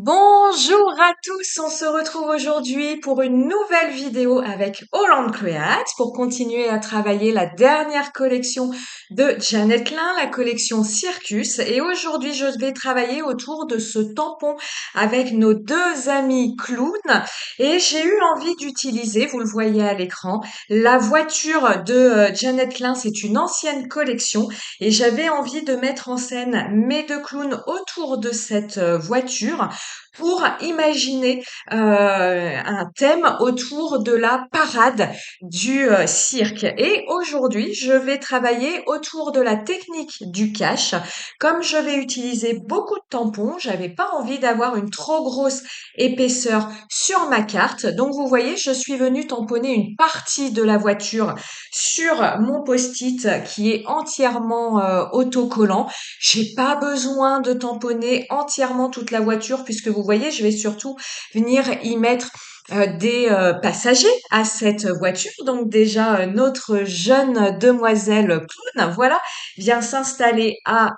Bonjour à tous, on se retrouve aujourd'hui pour une nouvelle vidéo avec Holland Create pour continuer à travailler la dernière collection de Janet Klein, la collection Circus. Et aujourd'hui, je vais travailler autour de ce tampon avec nos deux amis clowns. Et j'ai eu envie d'utiliser, vous le voyez à l'écran, la voiture de Janet Klein. C'est une ancienne collection et j'avais envie de mettre en scène mes deux clowns autour de cette voiture pour imaginer un thème autour de la parade du cirque. Et aujourd'hui, je vais travailler autour de la technique du cache. Comme je vais utiliser beaucoup de tampons, j'avais pas envie d'avoir une trop grosse épaisseur sur ma carte. Donc vous voyez, je suis venue tamponner une partie de la voiture sur mon post-it qui est entièrement autocollant. J'ai pas besoin de tamponner entièrement toute la voiture puisque vous voyez, je vais surtout venir y mettre des passagers à cette voiture. Donc déjà, notre jeune demoiselle clown, voilà, vient s'installer à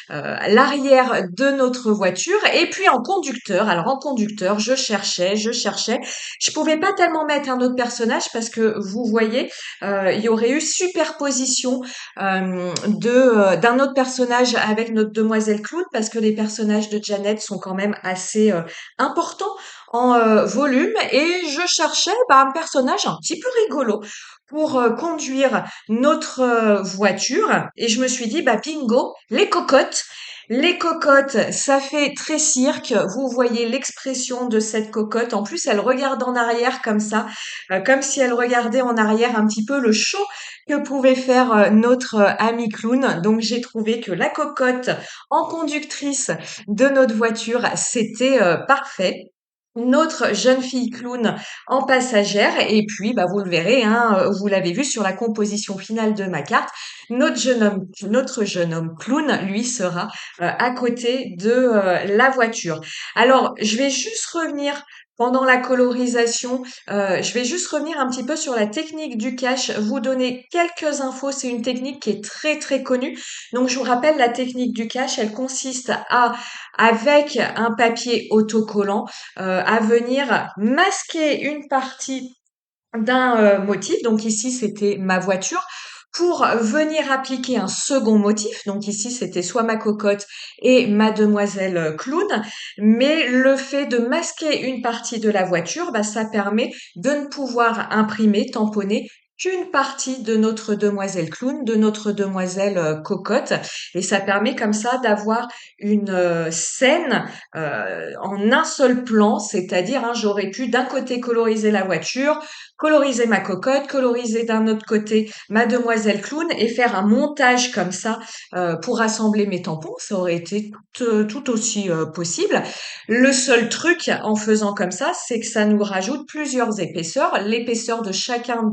l'arrière de notre voiture. Et puis en conducteur, alors en conducteur, je cherchais. Je pouvais pas tellement mettre un autre personnage parce que vous voyez, il y aurait eu superposition d'un autre personnage avec notre demoiselle clown parce que les personnages de Janet sont quand même assez importants en volume et je cherchais un personnage un petit peu rigolo pour conduire notre voiture et je me suis dit bingo, les cocottes. Les cocottes, ça fait très cirque. Vous voyez l'expression de cette cocotte. En plus, elle regarde en arrière comme ça, comme si elle regardait en arrière un petit peu le show que pouvait faire notre ami clown. Donc j'ai trouvé que la cocotte en conductrice de notre voiture, c'était parfait. Notre jeune fille clown en passagère et puis vous le verrez vous l'avez vu sur la composition finale de ma carte, notre jeune homme clown lui sera à côté de la voiture. Alors je vais juste revenir pendant la colorisation, je vais juste revenir un petit peu sur la technique du cache, vous donner quelques infos. C'est une technique qui est très très connue. Donc je vous rappelle, la technique du cache, elle consiste à, avec un papier autocollant, à venir masquer une partie d'un motif. Donc ici, c'était ma voiture. Pour venir appliquer un second motif, donc ici c'était soit ma cocotte et ma demoiselle clown, mais le fait de masquer une partie de la voiture, ça permet de ne pouvoir imprimer, tamponner qu'une partie de notre demoiselle clown, de notre demoiselle cocotte, et ça permet comme ça d'avoir une scène en un seul plan, c'est-à-dire j'aurais pu d'un côté coloriser la voiture, coloriser ma cocotte, coloriser d'un autre côté ma demoiselle clown et faire un montage comme ça pour rassembler mes tampons. Ça aurait été tout aussi possible. Le seul truc en faisant comme ça, c'est que ça nous rajoute plusieurs épaisseurs, l'épaisseur de chacun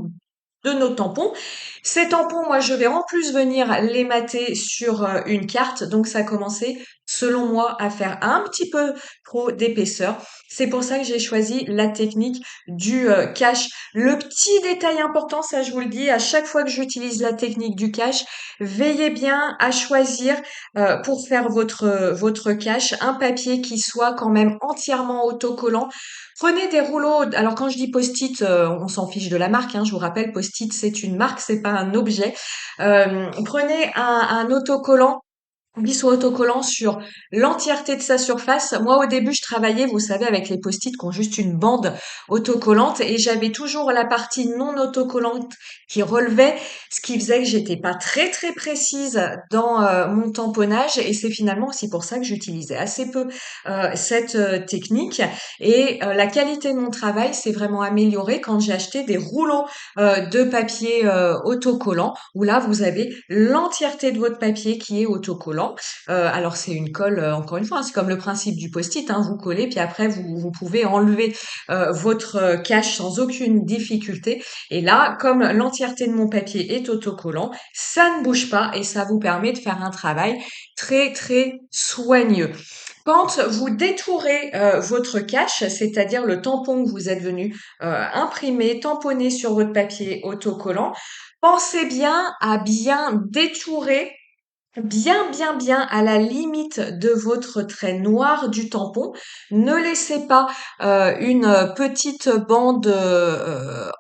de nos tampons. Ces tampons, moi, je vais en plus venir les mater sur une carte. Donc, ça a commencé, selon moi, à faire un petit peu trop d'épaisseur. C'est pour ça que j'ai choisi la technique du cache. Le petit détail important, ça je vous le dis, à chaque fois que j'utilise la technique du cache, veillez bien à choisir pour faire votre cache un papier qui soit quand même entièrement autocollant. Prenez des rouleaux. Alors quand je dis post-it, on s'en fiche de la marque. Je vous rappelle, post-it c'est une marque, c'est pas un objet. Prenez un autocollant qui soit autocollant sur l'entièreté de sa surface. Moi, au début, je travaillais, vous savez, avec les post-it qui ont juste une bande autocollante et j'avais toujours la partie non autocollante qui relevait, ce qui faisait que j'étais pas très très précise dans mon tamponnage et c'est finalement aussi pour ça que j'utilisais assez peu cette technique et la qualité de mon travail s'est vraiment améliorée quand j'ai acheté des rouleaux de papier autocollant où là, vous avez l'entièreté de votre papier qui est autocollant. Alors c'est une colle, encore une fois, c'est comme le principe du post-it, vous collez, puis après vous pouvez enlever votre cache sans aucune difficulté. Et là, comme l'entièreté de mon papier est autocollant, ça ne bouge pas et ça vous permet de faire un travail très très soigneux. Quand vous détourez votre cache, c'est-à-dire le tampon que vous êtes venu imprimer, tamponner sur votre papier autocollant, pensez bien à bien détourer bien à la limite de votre trait noir du tampon. Ne laissez pas une petite bande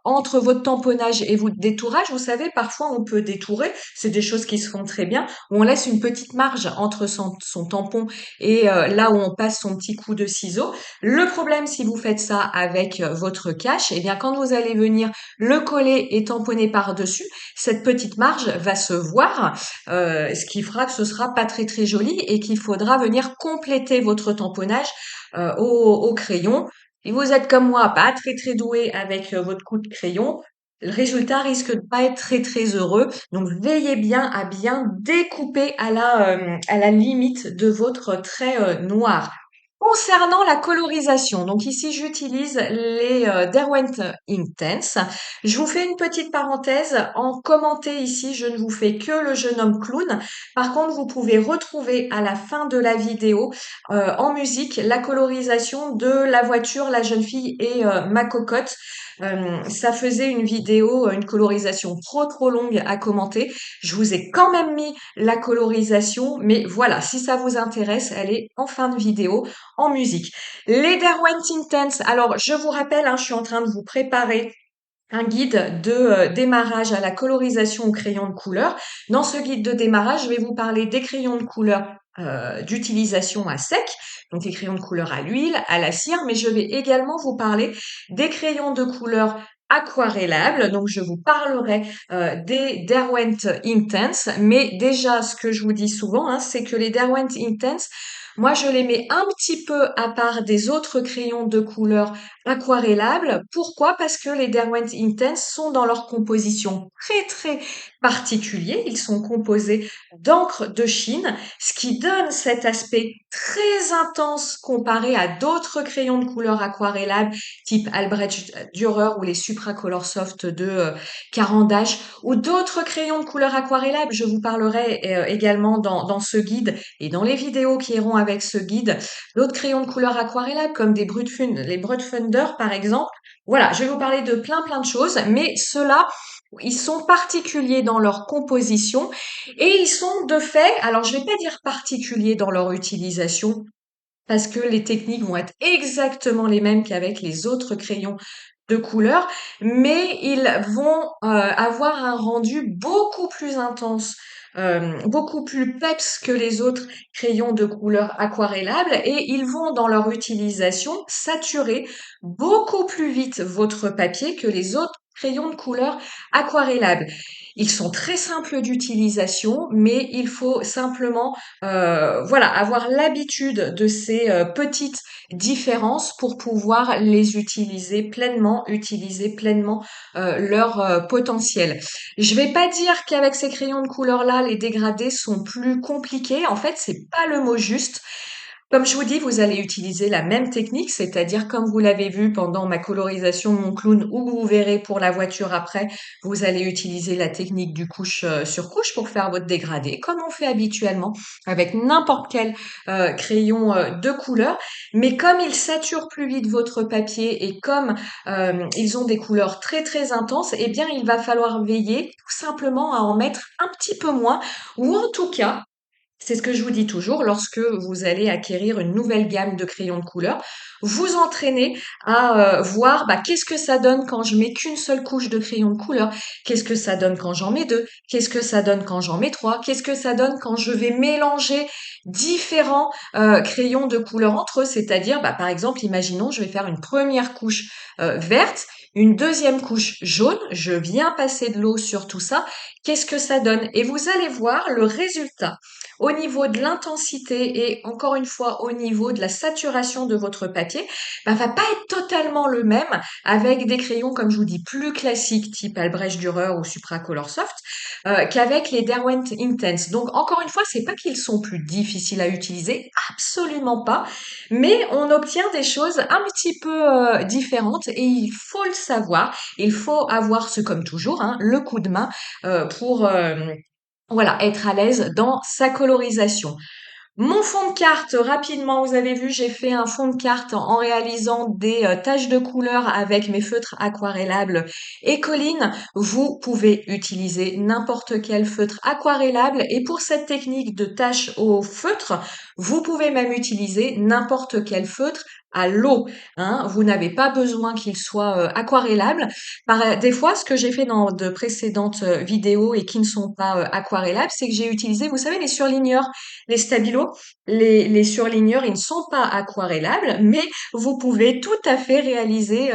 entre votre tamponnage et votre détourage. Vous savez, parfois on peut détourer, c'est des choses qui se font très bien, où on laisse une petite marge entre son tampon et là où on passe son petit coup de ciseau. Le problème, si vous faites ça avec votre cache, eh bien quand vous allez venir le coller et tamponner par-dessus, cette petite marge va se voir, ce qui fera que ce sera pas très joli et qu'il faudra venir compléter votre tamponnage au crayon. Et vous êtes comme moi, pas très doué avec votre coup de crayon. Le résultat risque de pas être très heureux. Donc veillez bien à bien découper à la limite de votre trait noir. Concernant la colorisation, donc ici j'utilise les Derwent Intense. Je vous fais une petite parenthèse. En commenté ici, je ne vous fais que le jeune homme clown. Par contre, vous pouvez retrouver à la fin de la vidéo en musique la colorisation de la voiture, la jeune fille et ma cocotte. Ça faisait une vidéo, une colorisation trop longue à commenter. Je vous ai quand même mis la colorisation, mais voilà, si ça vous intéresse, elle est en fin de vidéo en musique. Les Derwent Intense, alors je vous rappelle, hein, je suis en train de vous préparer un guide de démarrage à la colorisation au crayon de couleur. Dans ce guide de démarrage, je vais vous parler des crayons de couleur d'utilisation à sec, donc les crayons de couleur à l'huile, à la cire, mais je vais également vous parler des crayons de couleur aquarellables. Donc je vous parlerai des Derwent Intense, mais déjà ce que je vous dis souvent, hein, c'est que les Derwent Intense, moi je les mets un petit peu à part des autres crayons de couleur aquarellables. Pourquoi? Parce que les Derwent Intense sont dans leur composition très particulier. Ils sont composés d'encre de Chine, ce qui donne cet aspect très intense comparé à d'autres crayons de couleur aquarellables type Albrecht Dürer ou les Supracolor Soft de Caran d'Ache ou d'autres crayons de couleur aquarellables. Je vous parlerai également dans ce guide et dans les vidéos qui iront avec ce guide d'autres crayons de couleur aquarellables comme les Brut Thunder par exemple. Voilà, je vais vous parler de plein de choses, mais ceux-là, ils sont particuliers dans leur composition et ils sont de fait, alors je vais pas dire particuliers dans leur utilisation parce que les techniques vont être exactement les mêmes qu'avec les autres crayons de couleur, mais ils vont avoir un rendu beaucoup plus intense, beaucoup plus peps que les autres crayons de couleur aquarellables et ils vont dans leur utilisation saturer beaucoup plus vite votre papier que les autres crayons de couleur aquarellables. Ils sont très simples d'utilisation, mais il faut simplement voilà, avoir l'habitude de ces petites différences pour pouvoir les utiliser pleinement leur potentiel. Je vais pas dire qu'avec ces crayons de couleur-là, les dégradés sont plus compliqués. En fait, c'est pas le mot juste. Comme je vous dis, vous allez utiliser la même technique, c'est-à-dire comme vous l'avez vu pendant ma colorisation de mon clown ou vous verrez pour la voiture après, vous allez utiliser la technique du couche sur couche pour faire votre dégradé, comme on fait habituellement avec n'importe quel crayon de couleur. Mais comme ils saturent plus vite votre papier et comme ils ont des couleurs très intenses, eh bien il va falloir veiller tout simplement à en mettre un petit peu moins ou en tout cas c'est ce que je vous dis toujours, lorsque vous allez acquérir une nouvelle gamme de crayons de couleur, vous entraînez à voir qu'est-ce que ça donne quand je mets qu'une seule couche de crayon de couleur, qu'est-ce que ça donne quand j'en mets deux, qu'est-ce que ça donne quand j'en mets trois, qu'est-ce que ça donne quand je vais mélanger différents crayons de couleur entre eux, c'est-à-dire par exemple, imaginons, je vais faire une première couche verte, une deuxième couche jaune, je viens passer de l'eau sur tout ça, qu'est-ce que ça donne? Et vous allez voir le résultat au niveau de l'intensité et encore une fois au niveau de la saturation de votre papier, va pas être totalement le même avec des crayons, comme je vous dis, plus classiques type Albrecht Dürer ou Supracolor Soft, qu'avec les Derwent Intense. Donc encore une fois, c'est pas qu'ils sont plus difficiles à utiliser, absolument pas, mais on obtient des choses un petit peu différentes et il faut le savoir. Il faut avoir ce comme toujours, hein, le coup de main pour voilà, être à l'aise dans sa colorisation. Mon fond de carte, rapidement, vous avez vu, j'ai fait un fond de carte en réalisant des taches de couleur avec mes feutres aquarellables et collines. Vous pouvez utiliser n'importe quel feutre aquarellable et pour cette technique de tache au feutre, vous pouvez même utiliser n'importe quel feutre à l'eau. Hein. Vous n'avez pas besoin qu'il soit aquarellable. Des fois, ce que j'ai fait dans de précédentes vidéos et qui ne sont pas aquarellables, c'est que j'ai utilisé, vous savez, les surligneurs, les stabilos. Les surligneurs, ils ne sont pas aquarellables, mais vous pouvez tout à fait réaliser,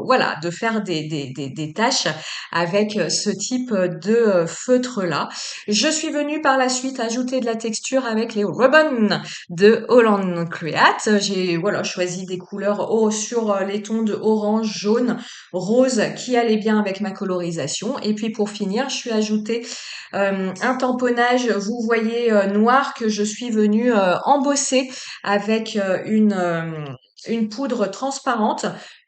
voilà, de faire des tâches avec ce type de feutre-là. Je suis venue par la suite ajouter de la texture avec les ribbons de Holland Create. J'ai voilà choisi des couleurs sur les tons de orange, jaune, rose qui allaient bien avec ma colorisation. Et puis pour finir, je suis ajouté un tamponnage, vous voyez, noir que je suis venue embosser avec une poudre transparente,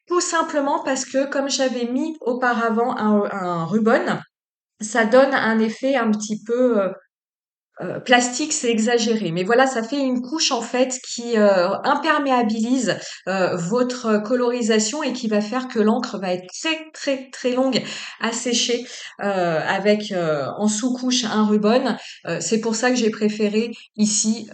tout simplement parce que comme j'avais mis auparavant un ruban, ça donne un effet un petit peu plastique, c'est exagéré, mais voilà, ça fait une couche en fait qui imperméabilise votre colorisation et qui va faire que l'encre va être très très très longue à sécher avec en sous-couche un ruban. C'est pour ça que j'ai préféré ici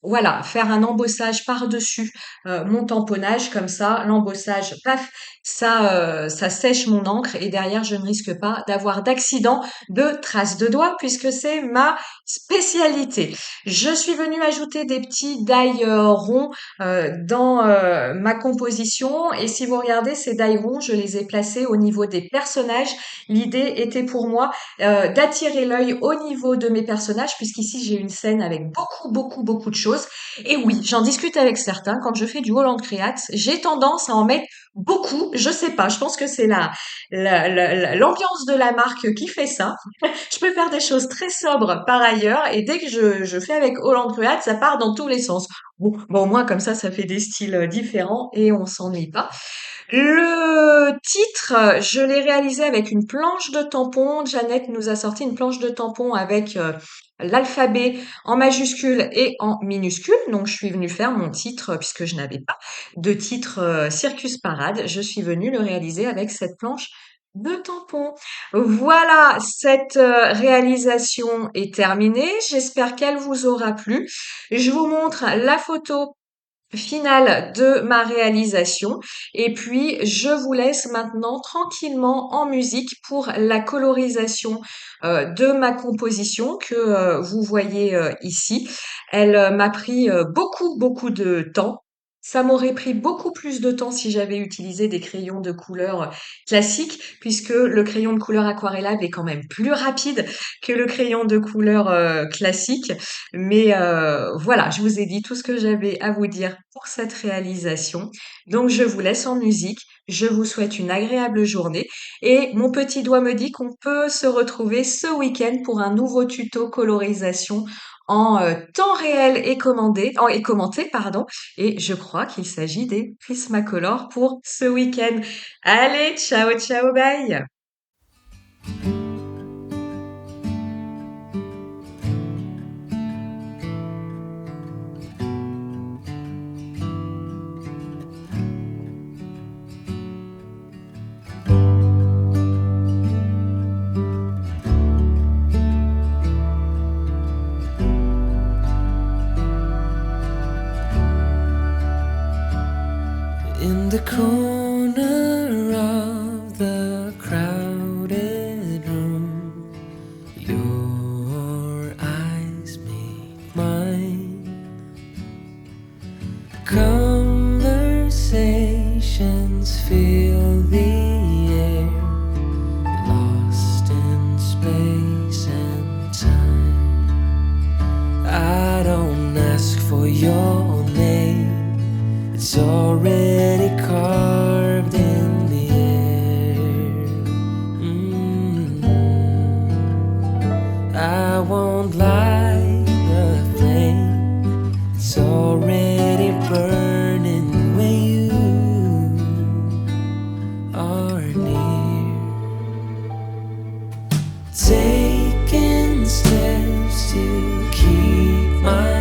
voilà, faire un embossage par-dessus mon tamponnage, comme ça, l'embossage, paf, ça sèche mon encre et derrière, je ne risque pas d'avoir d'accident de traces de doigts puisque c'est ma spécialité. Je suis venue ajouter des petits die ronds dans ma composition et si vous regardez ces die ronds, je les ai placés au niveau des personnages. L'idée était pour moi d'attirer l'œil au niveau de mes personnages puisqu'ici j'ai une scène avec beaucoup de choses. Et oui, j'en discute avec certains. Quand je fais du Holland Create, j'ai tendance à en mettre beaucoup. Je sais pas, je pense que c'est l'ambiance de la marque qui fait ça. Je peux faire des choses très sobres par ailleurs et dès que je fais avec Holland Create, ça part dans tous les sens. Bon, au moins comme ça fait des styles différents et on s'ennuie pas. Le titre, je l'ai réalisé avec une planche de tampon. Jeannette nous a sorti une planche de tampon avec l'alphabet en majuscule et en minuscule. Donc, je suis venue faire mon titre puisque je n'avais pas de titre Circus Parade. Je suis venue le réaliser avec cette planche de tampon. Voilà, cette réalisation est terminée. J'espère qu'elle vous aura plu. Je vous montre la photo finale de ma réalisation et puis je vous laisse maintenant tranquillement en musique pour la colorisation de ma composition que vous voyez ici. Elle m'a pris beaucoup de temps. Ça m'aurait pris beaucoup plus de temps si j'avais utilisé des crayons de couleur classiques, puisque le crayon de couleur aquarellable est quand même plus rapide que le crayon de couleur classique. Mais voilà, je vous ai dit tout ce que j'avais à vous dire pour cette réalisation. Donc je vous laisse en musique. Je vous souhaite une agréable journée. Et mon petit doigt me dit qu'on peut se retrouver ce week-end pour un nouveau tuto colorisation en temps réel et commenté, pardon. Et je crois qu'il s'agit des Prismacolor pour ce week-end. Allez, ciao, ciao, bye! In the corner of the crowded room, your eyes meet mine. Conversations fill the air, lost in space and time. I don't ask for your name, it's already carved in the air. I won't light a flame, it's already burning when you are near. Taking steps to keep my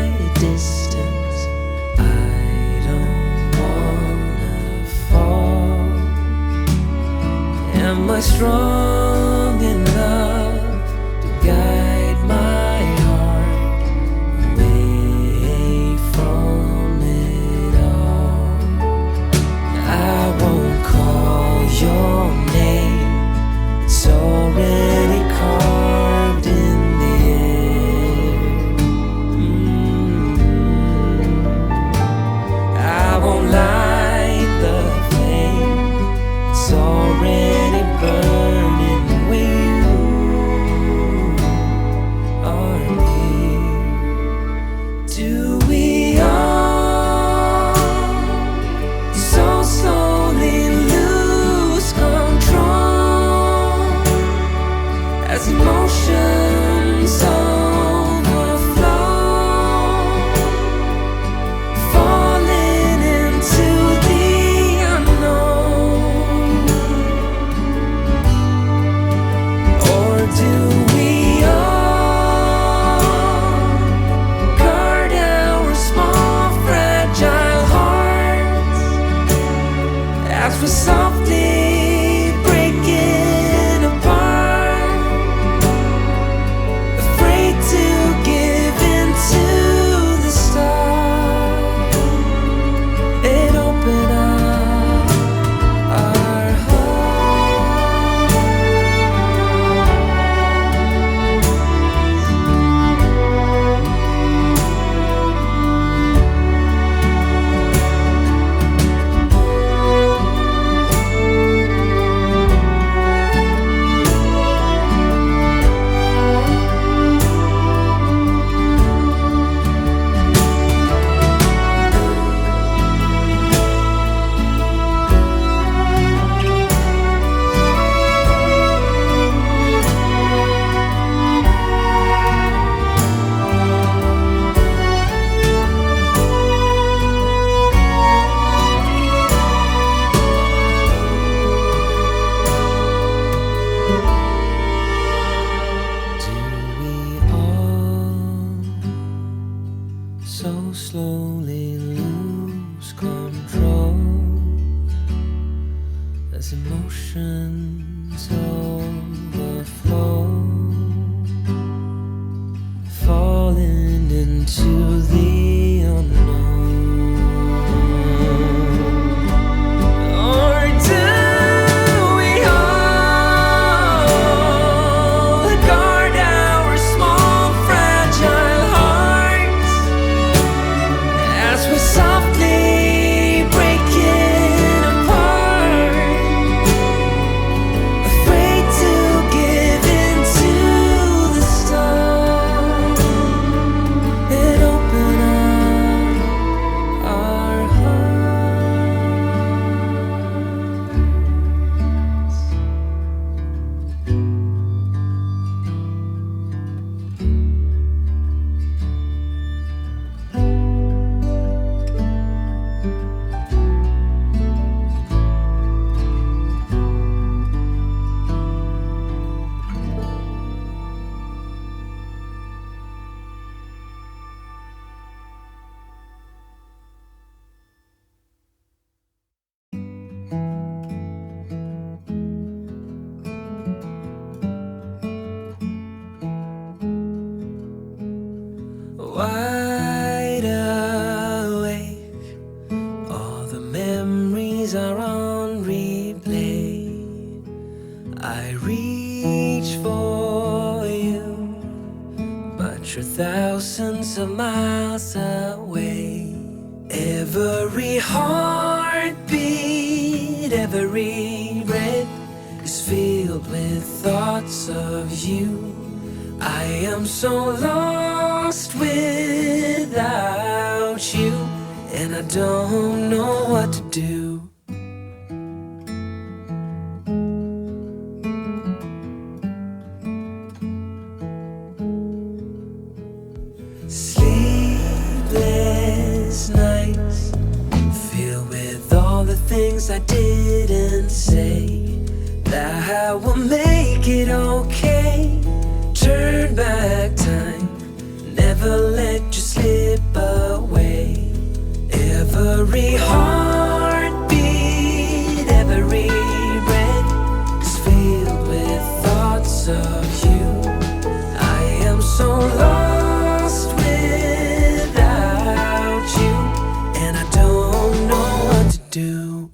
I strong enough to guide my heart away from it all? I won't call your name, it's already carved in the air. I won't light the flame, it's already burning when you are near. Do we all so slowly lose control as emotions overflow, falling into the unknown? Or do we all guard our small fragile hearts as we're softly breaking apart, afraid to give in to the stars and open up our hearts? Do we all so slowly lose control as emotions overflow, falling into the unknown? Or do we all guard our small fragile hearts as we're softly breaking apart, afraid to give in to the stars and open up our hearts? Wide awake, all the memories are on replay. I reach for you, but you're thousands of miles away. Every heartbeat, every breath is filled with thoughts of you. I am so lost without you, and I don't know what to do. Sleepless nights filled with all the things I didn't say, that I will make it okay. Turn back time, never let you slip away. Every heartbeat, every breath is filled do.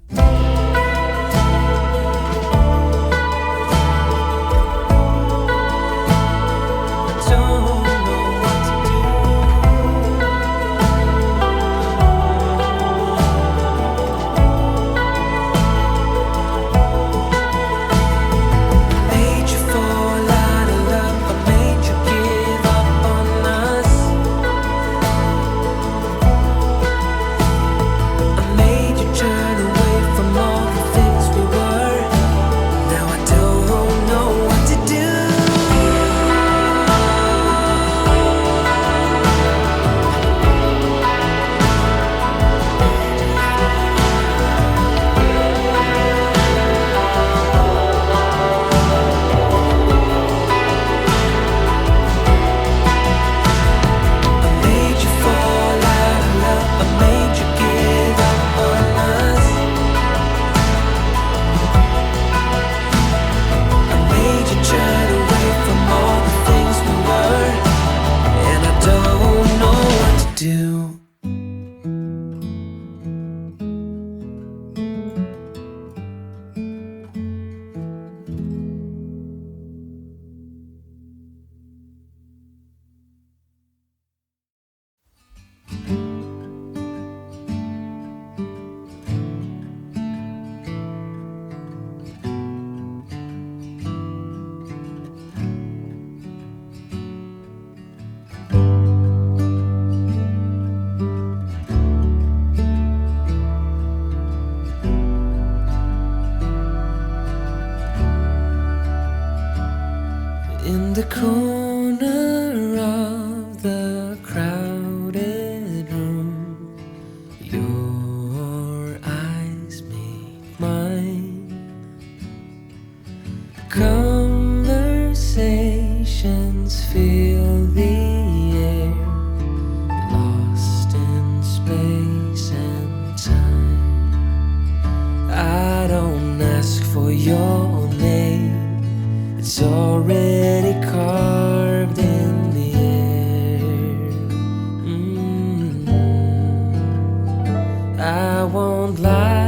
In the corner of the crowded room, your eyes meet mine. Conversations fill the air, lost in space and time. I don't ask for your name, it's already carved in the air. I won't lie.